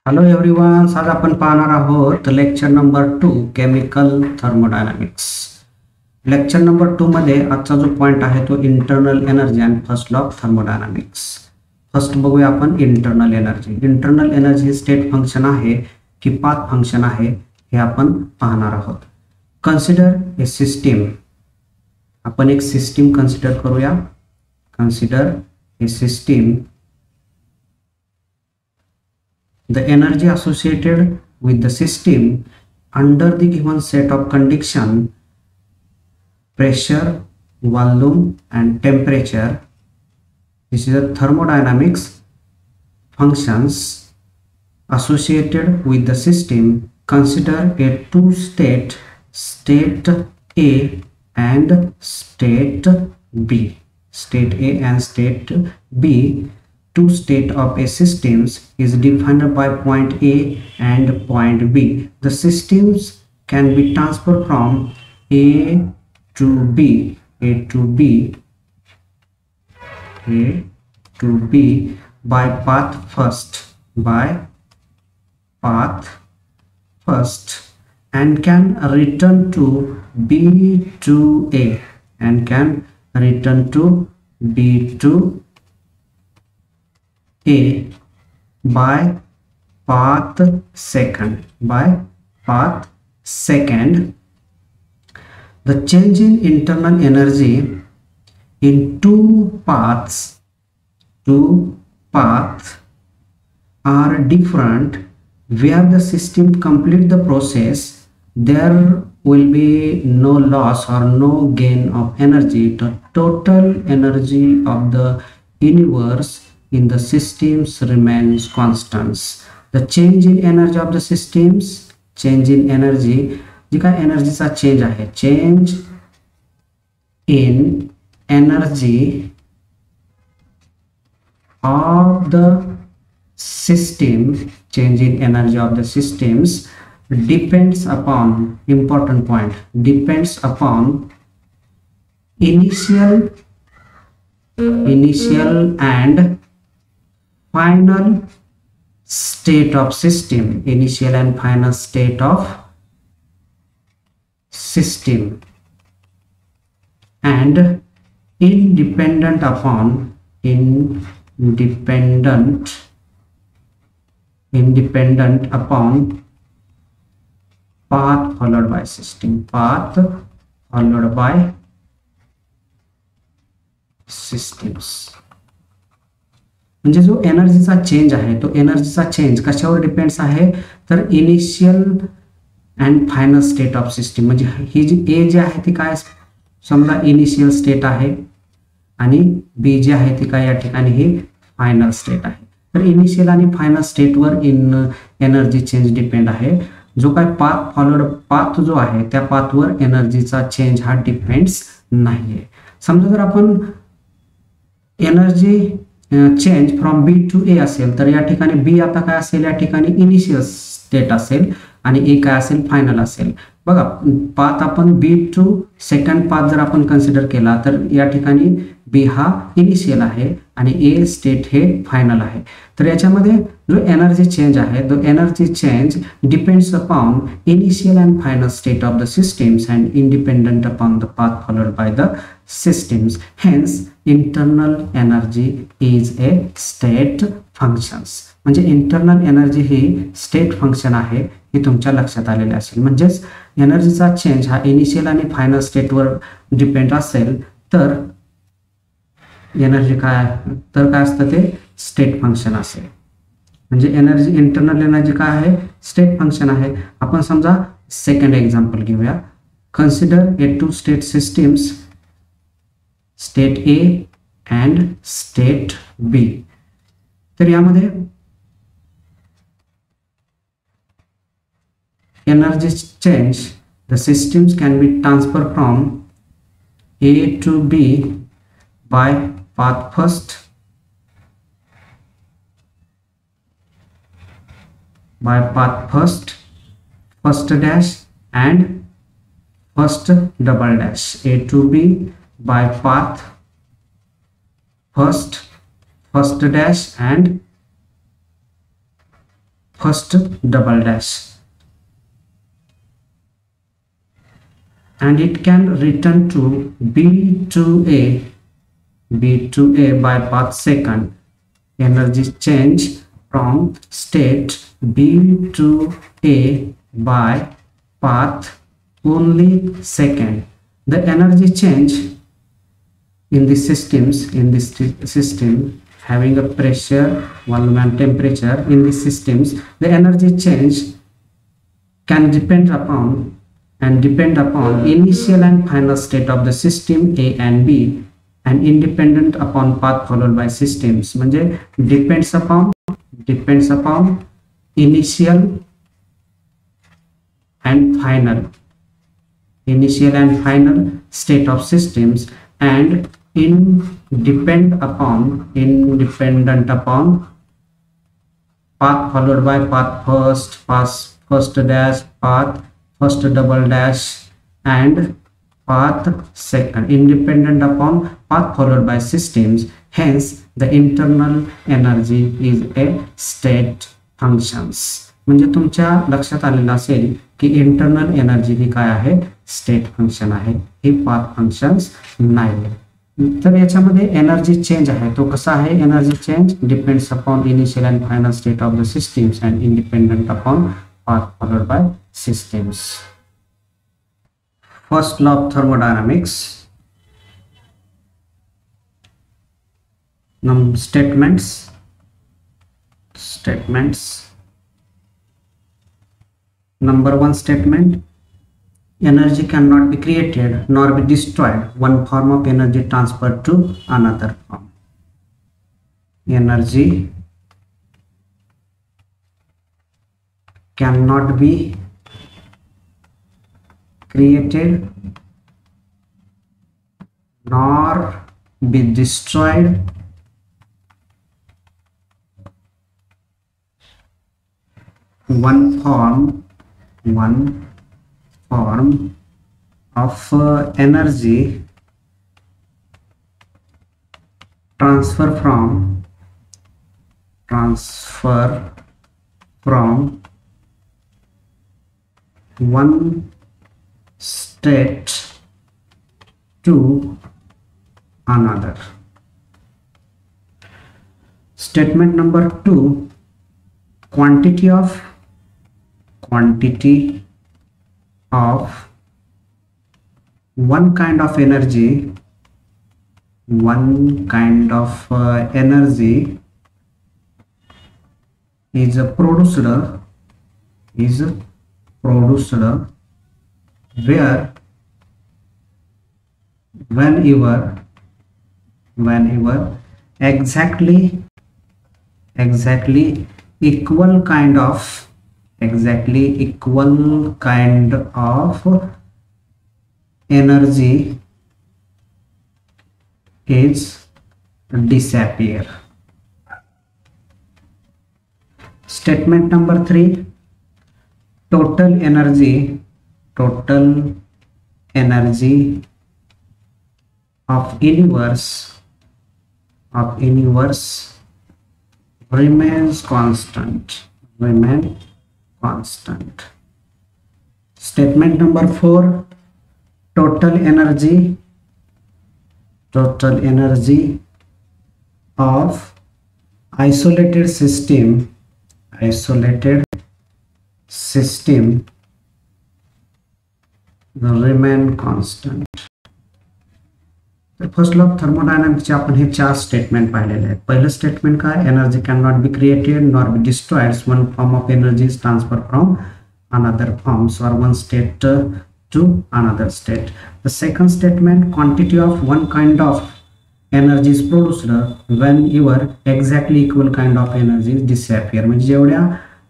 Hello everyone, आज आपण पाहणार आहोत lecture number 2 chemical thermodynamics. Lecture number 2 मध्ये आजचा जो पॉइंट आहे तो internal energy and first law of thermodynamics. First बघूया आपण इंटरनल एनर्जी. इंटरनल एनर्जी ही स्टेट फंक्शन आहे की पाथ फंक्शन आहे हे आपण पाहणार आहोत. Consider a system. आपण एक सिस्टीम कन्सिडर करूया. Consider a system. The energy associated with the system under the given set of condition, pressure, volume and temperature. This is a thermodynamics functions associated with the system. Consider a two state A and state B. State A and state B. Two state of a systems is defined by point A and point B. The systems can be transferred from A to B, A to B by path first, and can return to B to A, and can return to B to A by path second. The change in internal energy in two paths are different. Where the system complete the process, there will be no loss or no gain of energy. The total energy of the universe in the systems remains constants. The change in energy of the systems, change in energy, जी काय एनर्जीचा change आहे, change in energy of the system, change in energy of the systems depends upon, important point, depends upon initial and final state of system. Initial and final state of system, and independent upon path followed by system, path followed by systems. म्हणजे जो एनर्जीचा change आहे तो एनर्जीचा change कशावर depends आहे तर initial and final state of system. म्हणजे ही जी ए जी आहे ती काय, समजा इनिशियल स्टेट आहे आणि बी जी आहे ती काय या ठिकाणी ही फायनल स्टेट आहे. तर इनिशियल आणि फायनल स्टेटवर एनर्जी चेंज डिपेंड आहे. जो काय पाथ जो आहे त्या पाथवर एनर्जीचा चेंज हा डिपेंड्स नाहीये. समजा जर आपण energy change from B to A असेल तर या ठिकाणी बी आता काय असेल, या ठिकाणी इनिशियल स्टेट असेल आणि ए काय असेल, फायनल असेल. बघा, पाथ आपण बी टू सेकंड पाथ जर आपण कन्सिडर केला तर या ठिकाणी बी हा इनिशियल आहे आणि ए स्टेट हे फायनल आहे. तर याच्यामध्ये जो एनर्जी चेंज आहे, the energy change depends upon initial and final state of the systems and independent upon the path followed by the systems. Hence internal energy is a state functions. म्हणजे internal energy ही state function आहे हे तुमच्या लक्षात आलेले असेल. म्हणजेच एनर्जीचा change हा initial आणि final स्टेटवर depend असेल तर एनर्जी काय असतं ते स्टेट फंक्शन असेल. म्हणजे एनर्जी, इंटरनल एनर्जी काय आहे, स्टेट फंक्शन आहे. आपण समजा सेकंड एक्झाम्पल घेऊया. Consider a two state systems, state A and state B. तर यामध्ये energy change, the systems can be transfer from A to B by path first dash and first double dash. A to B by path first dash and first double dash, and it can return to B2A by path second. Energy change from state B to A by path only second. The energy change in the system having a pressure, volume and temperature in the systems, the energy change can depend upon initial and final state of the system A and B, and independent upon path followed by systems. म्हणजे depends upon initial and final state of systems, and independent upon path followed by path first dash, path first double dash, and path second, independent upon path followed by systems. Hence the internal energy is a state functions. म्हणजे तुमच्या लक्षात आलेलं असेल की internal energy ही काय आहे, state function आहे, ही path functions नाही. तर याच्यामध्ये एनर्जी चेंज आहे तो कसा आहे, energy change depends upon initial and final state of the systems and independent upon path followed by systems. First law of thermodynamics. Statements. Number 1 statement: energy cannot be created nor be destroyed. One form of energy transferred to another form. Energy cannot be created nor be destroyed. One form of energy transfer from one state to another. Statement number 2: quantity of one kind of energy is produced where whenever exactly equal kind of energy is disappear. Statement number 3: total energy of universe remains constant. Statement number 4: total energy of isolated system remain constant. तर first law of थर्मोडायनामिक्सचे आपण हे 4 statement पाहिलेले आहेत. पहिलं statement काय, energy can not be created nor be destroyed. One form of energy is transfer from another forms or one state to another state. The second statement: quantity of one kind of energy is produced whenever exactly equal kind of energy disappear. म्हणजे जेवढ्या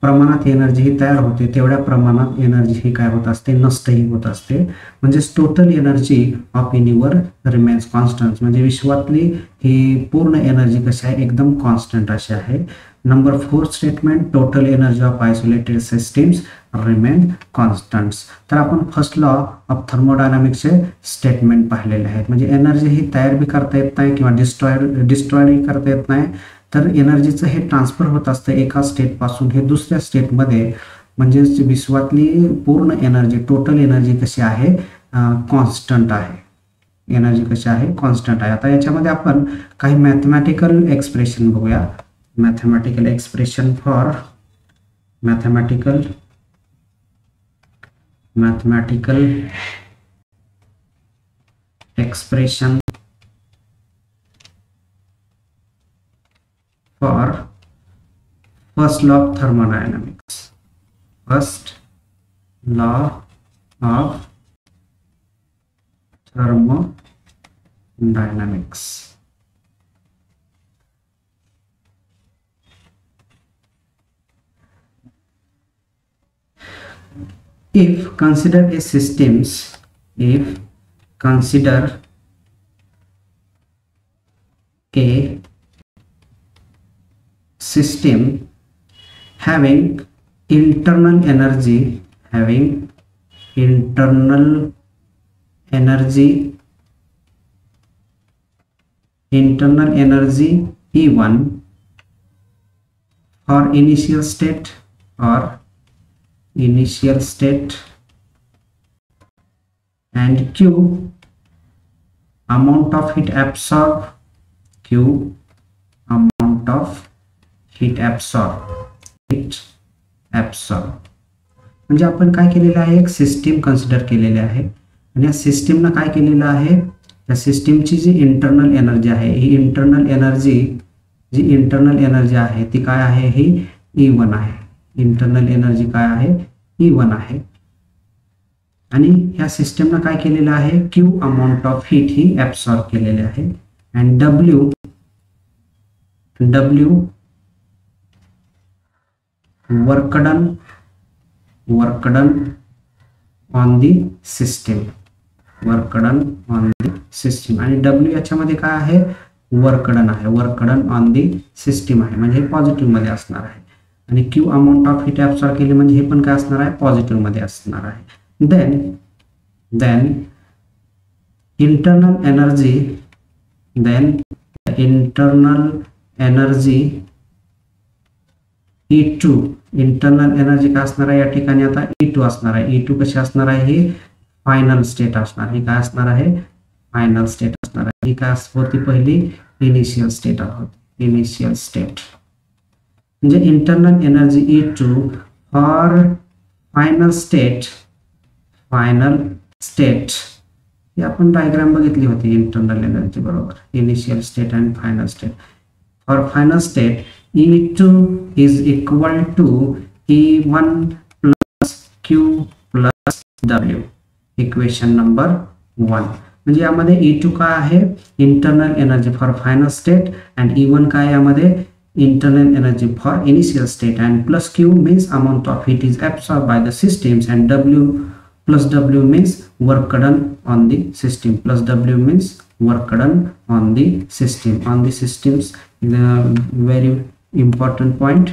प्रमाणात energy ही तयार होते तेवढ्या प्रमाणात energy ही काय होत असते, नष्टही होत असते. म्हणजे total energy of universe remains constant. म्हणजे विश्वातली ही पूर्ण एनर्जी कशी आहे, एकदम कॉन्स्टंट अशी आहे. Number 4 statement: total energy of isolated systems remain constants. तर आपण फर्स्ट लॉ ऑफ थर्मोडायनामिक्सचे स्टेटमेंट पाहिलेले आहेत. म्हणजे एनर्जी ही तयार बी करता येत नाही किंवा डिस्ट्रॉयही करता येत नाही, तर एनर्जीचं हे ट्रान्सफर होत असतं एका स्टेट पासून हे दुसऱ्या स्टेटमध्ये, म्हणजे विश्वातली पूर्ण एनर्जी, टोटल एनर्जी कशी आहे, कॉन्स्टंट आहे. एनर्जी कशी आहे, कॉन्स्टंट आहे. आता याच्यामध्ये आपण काही मॅथमॅटिकल एक्सप्रेशन बघूया. Mathematical expression for mathematical expression for first law of thermodynamics. First law of thermodynamics. If consider a systems, if consider a system having internal energy E1 for initial state and Q amount of heat absorbed, म्हणजे आपण काय केलेलं आहे, एक system consider केलेली आहे आणि या सिस्टीमनं काय केलेलं आहे, या सिस्टीमची जी इंटरनल एनर्जी आहे, ही इंटरनल एनर्जी आहे ती काय आहे, ही E1 आहे. इंटरनल एनर्जी काय आहे, E1 आहे. आणि ह्या सिस्टीमनं काय केलेलं आहे, Q amount of heat he absorb केलेली आहे आणि W work done on the system, आणि W याच्यामध्ये काय आहे, वर्क डन आहे, work done on the system आहे, म्हणजे हे पॉझिटिव्ह मध्ये असणार आहे. आणि Q amount of heat absorb केली म्हणजे हे पण काय असणार आहे, पॉझिटिव्ह मध्ये असणार आहे. then internal energy E2, internal energy काय असणार आहे या ठिकाणी, आता E2 असणार आहे. E2 कशी असणार आहे, ही फायनल स्टेट असणार, ही काय असणार आहे, फायनल स्टेट असणार आहे. ही काय होती, पहिली इनिशियल स्टेट म्हणजे internal energy E2 for final state ही आपण डायग्राम बघितली होती इंटरनल एनर्जी बरोबर, initial state and final state. For final state E2 is equal to E1 plus Q plus W, equation number 1. म्हणजे यामध्ये E2 काय आहे, internal energy for final state, and E1 काय यामध्ये internal energy for initial state, and plus Q means amount of heat is absorbed by the systems, and W plus W means work done on the system, plus W means work done on the systems. The very important point.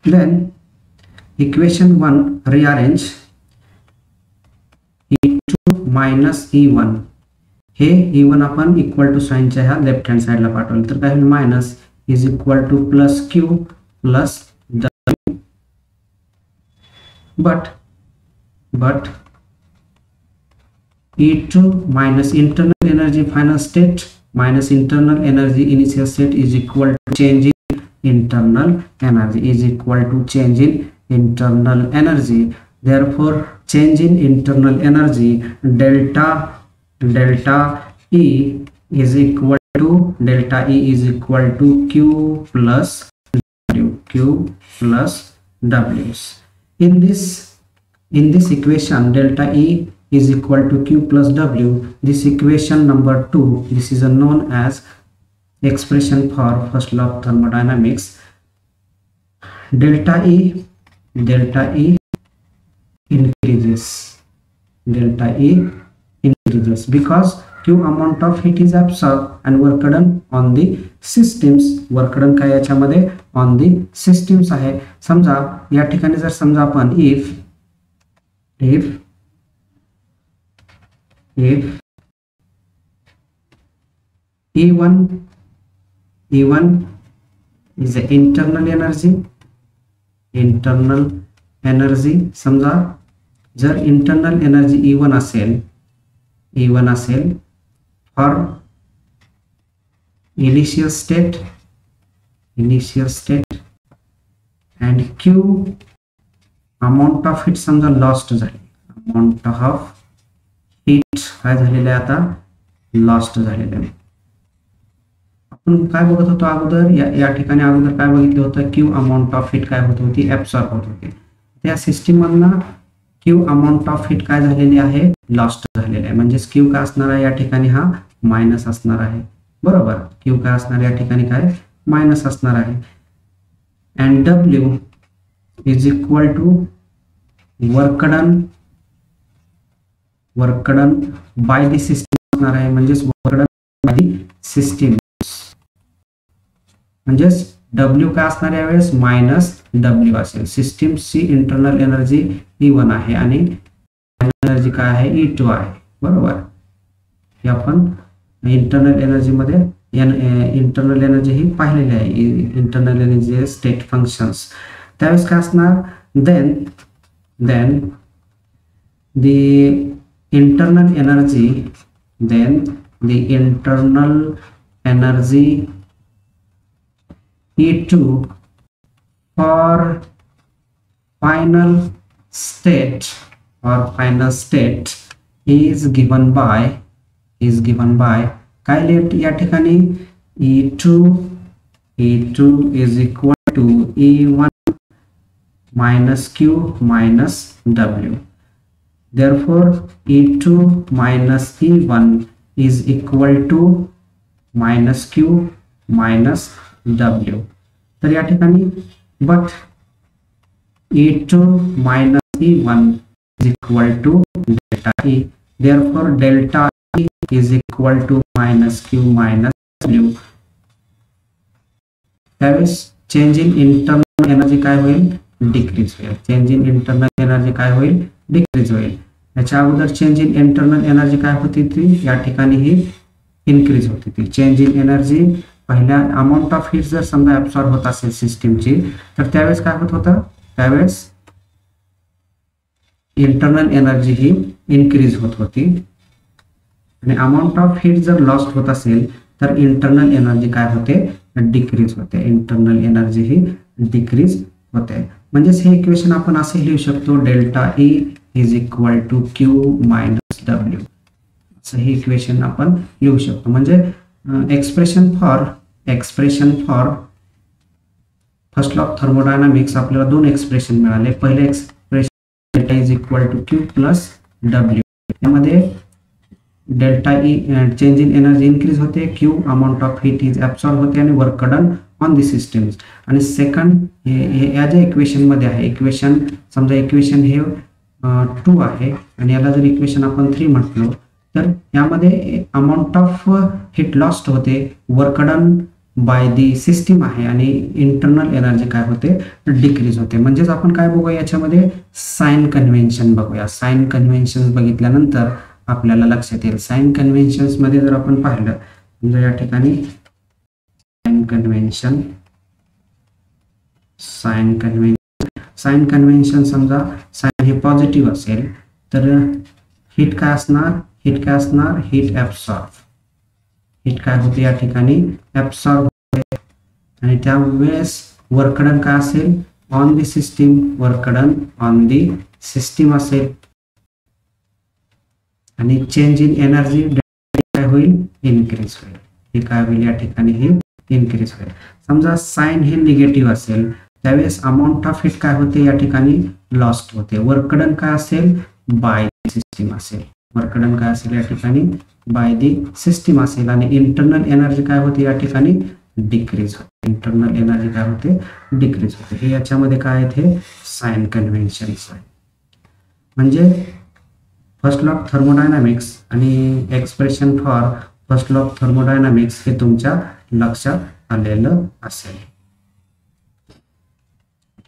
Then equation 1 rearrange E2 minus E1, hey E1 आपण equal to साइनच्या ह्या left hand साइडला पाठवलं तर काय होईल, minus is equal two plus Q plus W. But E2 minus internal energy final state minus internal energy initial state is equal to change in internal energy, therefore change in internal energy delta E is equal to Q plus W. In this equation delta E is equal to Q plus W. This equation number 2, this is known as expression for first law of thermodynamics. Delta E increases because Q amount of heat is absorbed and work done on the systems. work done काय याच्यामध्ये on the systems आहे. समजा या ठिकाणी जर समजा आपण if E1 is the internal energy. समजा जर इंटरनल एनर्जी E1 असेल for initial state and Q amount of heat समजा लॉस्ट झाली, अमाउंट ऑफ हीट काय झालेलं आहे आता, लॉस्ट झालेलं आहे. आपण काय बघत होतो अगोदर, या ठिकाणी अगोदर काय बघितलं होतं, Q अमाउंट ऑफ हीट काय होत होती, ऍब्सॉर्ब होत होती. त्या सिस्टीम मधनं Q अमाउंट ऑफ हीट काय झालेली आहे, लॉस्ट झालेली आहे. म्हणजेच Q काय असणार आहे या ठिकाणी, हा मायनस असणार आहे. बरोबर, Q काय असणार या ठिकाणी, काय मायनस असणार आहे. and W is equal to work done by the system असणार आहे. म्हणजेच work done by the system, म्हणजेच W काय असणार यावेळेस, मायनस W असेल. सिस्टीम ची इंटरनल एनर्जी E1 आहे आणि एनर्जी काय आहे, E2 आहे. बरोबर, हे आपण इंटरनल एनर्जी मध्ये इंटरनल एनर्जी ही पाहिलेली आहे. इंटरनल एनर्जी स्टेट फंक्शन्स त्यावेळेस काय असणार, then the internal energy E2 for final state is given by काय लिहित या ठिकाणी, E2 is equal to E1 minus Q minus W. Therefore E2 minus E1 is equal to minus Q minus W. तर या ठिकाणी but E2 minus E1 is equal to delta E. Therefore delta E is equal to minus Q minus W. त्यावेळेस change in internal energy काय होईल, decrease होईल. Change in internal energy काय होईल, decrease होईल. याच्या अगोदर चेंज इन इंटरनल एनर्जी काय होती ती या ठिकाणी ही इन्क्रीज होती ती. चेंज इन एनर्जी पहिल्या अमाउंट ऑफ हीट जर समजा ऍब्सॉर्ब होत असेल सिस्टीमची, तर त्यावेळेस काय होत होतं, त्यावेळेस इंटरनल एनर्जी ही इन्क्रीज होत होती आणि अमाउंट ऑफ हीट जर लॉस्ट होत असेल तर इंटरनल एनर्जी काय होते, डिक्रीज होते. इंटरनल एनर्जी ही डिक्रीज होते. म्हणजेच हे इक्वेशन आपण असे लिहू शकतो, delta E is equal to Q minus W. असं हे इक्वेशन आपण लिहू शकतो. म्हणजे expression for first law of thermodynamics आपल्याला दोन एक्सप्रेशन मिळाले. पहिले expression delta is equal to Q plus W. यामध्ये delta E change in energy increase होते, Q amount of heat is absorb होते आणि work done on the systems. आणि second हे या ज्या इक्वेशन मध्ये आहे, इक्वेशन समजा इक्वेशन हे 2 आहे आणि याला जर इक्वेशन आपण 3 म्हटलो तर यामध्ये अमाउंट ऑफ हीट लॉस्ट होते, work done by the system आहे आणि इंटरनल एनर्जी काय होते, डिक्रीज होते. म्हणजेच आपण काय बघूया याच्यामध्ये, साइन कन्व्हेन्शन बघूया. साइन कन्व्हेन्शन बघितल्यानंतर आपल्याला लक्षात येईल. साइन कन्व्हेन्शन्स मध्ये जर आपण पाहिलं, म्हणजे या ठिकाणी साइन कन्व्हेन्शन समजा साइन हे पॉझिटिव्ह असेल तर हीट काय असणार, हीट ऍब्सॉर्ब. हीट काय होते या ठिकाणी, ऍब्सॉर्ब होते आणि त्यावेळेस वर्क डन काय असेल, on the system, work done on the system असेल आणि चेंज इन एनर्जी काय होईल, इन्क्रीज होईल. हे काय होईल या ठिकाणी, हे इन्क्रीज होईल. समजा साइन हे निगेटिव्ह असेल त्यावेळेस अमाउंट ऑफ हीट काय होते या ठिकाणी, लॉस्ट होते. वर्क डन काय असेल, बाय सिस्टीम असेल. वर्क डन काय असेल या ठिकाणी, बाय दी सिस्टीम असेल आणि इंटरनल एनर्जी काय होते या ठिकाणी, डिक्रीज होते. इंटरनल एनर्जी काय होते, डिक्रीज होते. हे याच्यामध्ये काय आहेत, हे साइन कन्व्हेन्शन्स आहे. म्हणजे फर्स्ट लॉ ऑफ थर्मोडायनामिक्स आणि expression for first law of thermodynamics हे तुमच्या लक्षात आलेलं असेल.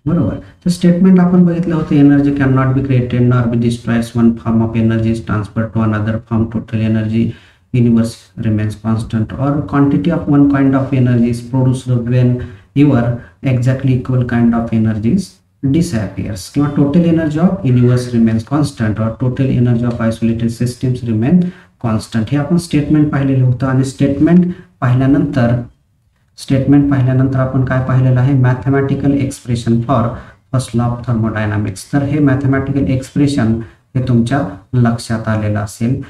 बरोबर. तर स्टेटमेंट आपण बघितलं होतं, energy can not be created nor be destroyed. One form of energy is transferred to another form. Total energy universe remains constant, or quantity of one kind of energy is produced when your exactly equal kind of energies disappears, किंवा total energy of universe remains constant or total energy of isolated systems remain constant. हे आपण statement पाहिलेलं होतं आणि statement पाहिल्यानंतर आपण काय पाहिलेलं आहे, mathematical expression for first law of thermodynamics. तर हे मॅथमॅटिकल एक्सप्रेशन हे तुमच्या लक्षात आलेलं असेल.